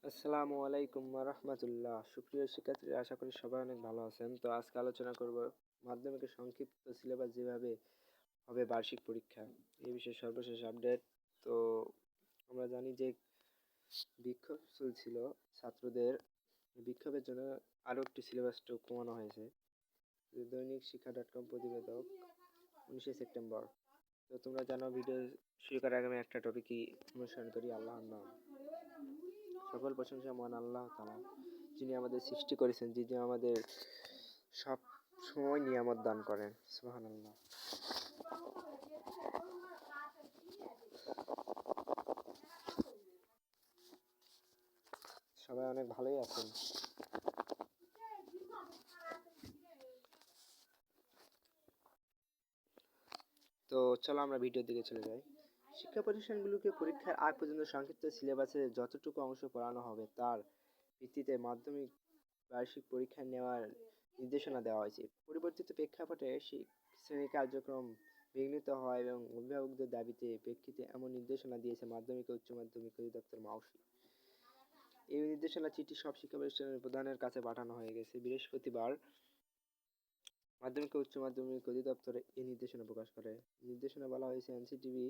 আসসালামু আলাইকুম রাহমাতুল্লাহ। সুপ্রিয় শিক্ষার্থীরা, আশা করি সবাই অনেক ভালো আছেন। তো আজকে আলোচনা করব মাধ্যমিকের সংক্ষিপ্ত সিলেবাস যেভাবে হবে বার্ষিক পরীক্ষা এই বিষয়ে সর্বশেষ আপডেট। তো আমরা জানি যে বিক্ষোভ চলছিল ছাত্রদের, বিক্ষোভের জন্য আরও একটি সিলেবাসটা কমানো হয়েছে। দৈনিক শিক্ষা .com প্রতিবেদক 19 সেপ্টেম্বর। তো তোমরা জানো, ভিডিও শুরু করার আগে আমি একটা টপিকই অনুসরণ করি, আল্লাহর নাম। সকল প্রশংসা মহান আল্লাহ তাআলা, যিনি আমাদের সৃষ্টি করেছেন, যিনি আমাদের সব সময় নিয়ামত দান করেন। সুবহানাল্লাহ। সবাই অনেক ভালোই আছেন। তো চলো আমরা ভিডিওর দিকে চলে যাই। শিক্ষা প্রতিষ্ঠানগুলোকে পরীক্ষার আগ পর্যন্ত সংক্ষিপ্ত সিলেবাসে যতটুকু অংশ পড়ানো হবে তার ভিত্তিতে মাধ্যমিক বার্ষিক পরীক্ষা নেওয়ার নির্দেশনা দেওয়া হয়েছে। পরিবর্তিত প্রেক্ষাপটে শ্রেণী কার্যক্রম বিঘ্নিত হয় এবং অভিভাবকদের দাবিতে প্রেক্ষিতে এমন নির্দেশনা দিয়েছে মাধ্যমিক ও উচ্চ মাধ্যমিক অধিদপ্তর মাউসি। এই নির্দেশনা চিঠি সব শিক্ষা প্রতিষ্ঠানের প্রধানের কাছে পাঠানো হয়ে গেছে। বৃহস্পতিবার মাধ্যমিক ও উচ্চ মাধ্যমিক অধিদপ্তর এই নির্দেশনা প্রকাশ করে। নির্দেশনা বলা হয়েছে, এনসিটিবি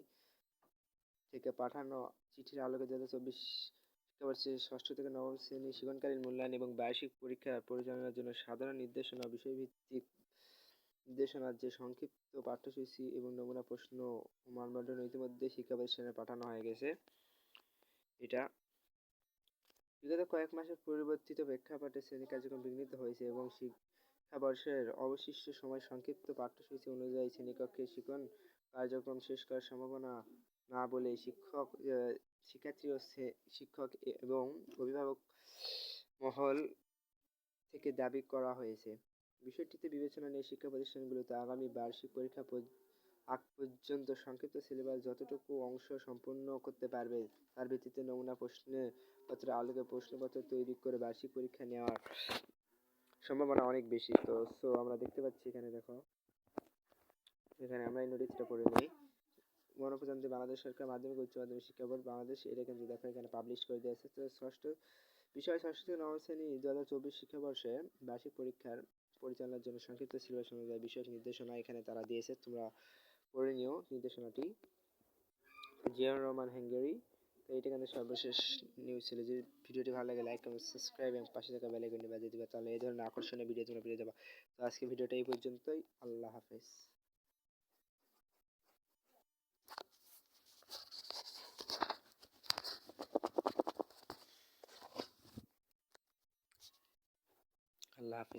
থেকে পাঠানো চিঠির আলোকে 2024 শিক্ষাবর্ষে ষষ্ঠ থেকে নবম শ্রেণী শিক্ষণকালীন মূল্যায়ন এবং বার্ষিক পরীক্ষা পরিচালনার জন্য সাধারণ নির্দেশনা, বিষয়ভিত্তিক নির্দেশনার যে সংক্ষিপ্ত পাঠ্যসূচি এবং নমুনা প্রশ্ন ও মানবন্ধন ইতিমধ্যে শিক্ষা প্রতিষ্ঠানে পাঠানো হয়ে গেছে। এটা বিগত কয়েক মাসের পরিবর্তিত প্রেক্ষাপটে শ্রেণী কার্যক্রম বিঘ্নিত হয়েছে এবং শিক্ষাবর্ষের অবশিষ্ট সময় সংক্ষিপ্ত পাঠ্যসূচি অনুযায়ী শ্রেণীকক্ষে শিক্ষণ কার্যক্রম শেষ করার সম্ভাবনা না বলে শিক্ষার্থী ও শিক্ষক এবং অভিভাবক মহল থেকে দাবি করা হয়েছে। বিষয়টিতে বিবেচনা নিয়ে শিক্ষা প্রতিষ্ঠানগুলোতে আগামী বার্ষিক পরীক্ষা আগ পর্যন্ত সংক্ষিপ্ত সিলেবাস যতটুকু অংশ সম্পূর্ণ করতে পারবে তার ভিত্তিতে নমুনা প্রশ্নপত্রের আলোকে প্রশ্নপত্র তৈরি করে বার্ষিক পরীক্ষা নেওয়ার সম্ভাবনা অনেক বেশি। তো আমরা দেখতে পাচ্ছি এখানে, দেখো এখানে আমরা এই নোটিশটা পড়ে নিই। গণপ্রজাতন্ত্রী বাংলাদেশ সরকার মাধ্যমিক উচ্চ মাধ্যমিক শিক্ষা বোর্ড বাংলাদেশ, এটা কিন্তু দেখো এখানে পাবলিশ করে দিয়েছে। তো ষষ্ঠ থেকে নবম শ্রেণী 2024 শিক্ষাবর্ষে বার্ষিক পরীক্ষার পরিচালনার জন্য সংক্ষিপ্ত সিলেবাস অনুযায়ী বিষয়ক নির্দেশনা এখানে তারা দিয়েছে। তোমরা পড়ে নিও নির্দেশনাটি। জিয়াউর রহমান হাঙ্গেরি। তো এটা কিন্তু সর্বশেষ নিউজ ছিল। যে ভিডিওটি ভালো লাগে লাইক কমেন্ট সাবস্ক্রাইব এবং পাশে থাকা বেল আইকনটি বাজিয়ে দিবা, তাহলে এই ধরনের আকর্ষণীয় ভিডিও তোমরা পেয়ে যাবা। তো আজকে ভিডিওটা এই পর্যন্তই। আল্লাহ হাফেজ। আল্লাহ হাফেজ।